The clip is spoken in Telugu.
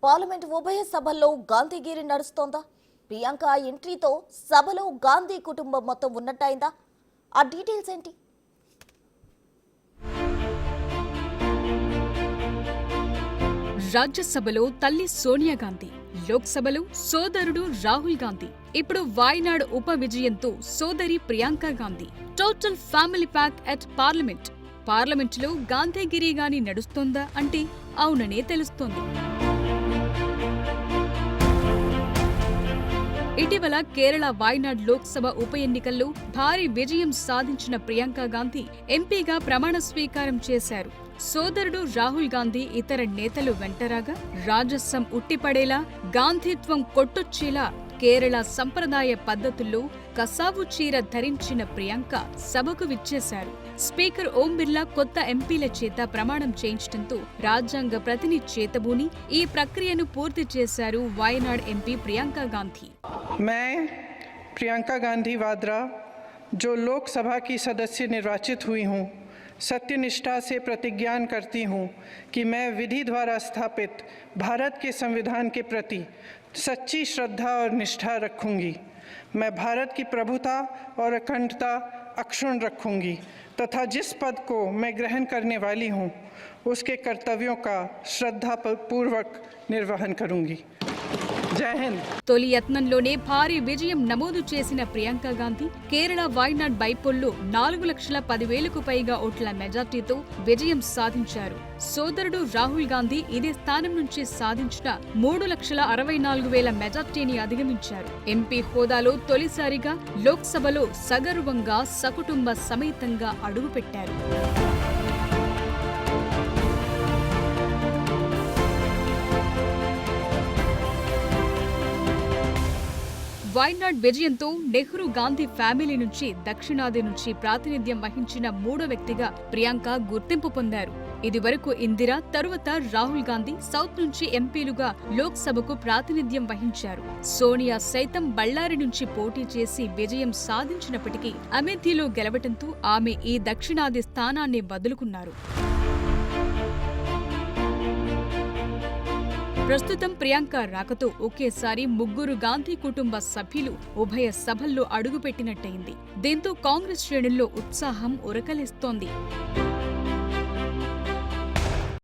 పార్లమెంట్ ఉభయ సభల్లో గాంధీగిరి నడుస్తోందా? ప్రియాంక ఎంట్రీతో సభలో గాంధీ కుటుంబం మొత్తం ఉన్నట్టయిందా? ఆ డీటెయిల్స్ ఏంటి? రాజ్యసభలో తల్లి సోనియా గాంధీ, లోక్సభలో సోదరుడు రాహుల్ గాంధీ, ఇప్పుడు వాయనాడ్ ఉప విజయంతో సోదరి Priyanka Gandhi. Total family pack at parliament. పార్లమెంటులో గాంధీగిరి గాని నడుస్తోందా అంటే అవుననే తెలుస్తోంది. ఇటీవల కేరళ వాయనాడ్ లోక్సభ ఉప ఎన్నికల్లో భారీ విజయం సాధించిన ప్రియాంక గాంధీ ఎంపీగా ప్రమాణ స్వీకారం చేశారు. సోదరుడు రాహుల్ గాంధీ ఇతర నేతలు వెంటరాగా రాజస్వం ఉట్టిపడేలా, గాంధీత్వం కొట్టొచ్చేలా కేరళ సంప్రదాయ పద్ధతుల్లో కసావు చీర ధరించిన ప్రియాంక సభకు విచ్చేశారు. స్పీకర్ ఓం బిర్లా కొత్త ఎంపీల చేత ప్రమాణం చేయించడంతో రాజ్యాంగ ప్రతిని చేతబూని ఈ ప్రక్రియను పూర్తి చేశారు వాయనాడ్ ఎంపీ ప్రియాంక గాంధీ. मैं प्रियंका गांधी वाड्रा जो लोकसभा की सदस्य निर्वाचित हुई हूँ, सत्यनिष्ठा से प्रतिज्ञा करती हूँ कि मैं विधि द्वारा स्थापित भारत के संविधान के प्रति सच्ची श्रद्धा और निष्ठा रखूँगी। मैं भारत की प्रभुता और अखंडता अक्षुण्ण रखूँगी तथा जिस पद को मैं ग्रहण करने वाली हूँ उसके कर्तव्यों का श्रद्धापूर्वक निर्वहन करूँगी। जय हिंद. తొలి యత్నంలోనే భారీ విజయం నమోదు చేసిన ప్రియాంక గాంధీ కేరళ వాయనాడ్ బైపోల్లో 4,10,000కు పైగా ఓట్ల మెజార్టీతో విజయం సాధించారు. సోదరుడు రాహుల్ గాంధీ ఇదే స్థానం నుంచి సాధించిన 3,64,000 మెజార్టీని అధిగమించారు. ఎంపీ హోదాలో తొలిసారిగా లోక్సభలో సగర్వంగా సకుటుంబ సమేతంగా అడుగుపెట్టారు. వాయనాడ్ విజయంతో నెహ్రూ గాంధీ ఫ్యామిలీ నుంచి దక్షిణాది నుంచి ప్రాతినిధ్యం వహించిన మూడో వ్యక్తిగా ప్రియాంక గుర్తింపు పొందారు. ఇదివరకు ఇందిరా, తరువాత రాహుల్ గాంధీ సౌత్ నుంచి ఎంపీలుగా లోక్సభకు ప్రాతినిధ్యం వహించారు. సోనియా సైతం బళ్ళారి నుంచి పోటీ చేసి విజయం సాధించినప్పటికీ అమేథీలో గెలవటంతో ఆమె ఈ దక్షిణాది స్థానాన్ని వదులుకున్నారు. ప్రస్తుతం ప్రియాంక రాకతో ఒకేసారి ముగ్గురు గాంధీ కుటుంబ సభ్యులు ఉభయ సభల్లో అడుగుపెట్టినట్టయింది. దీంతో కాంగ్రెస్ శ్రేణుల్లో ఉత్సాహం ఉరకలేస్తోంది.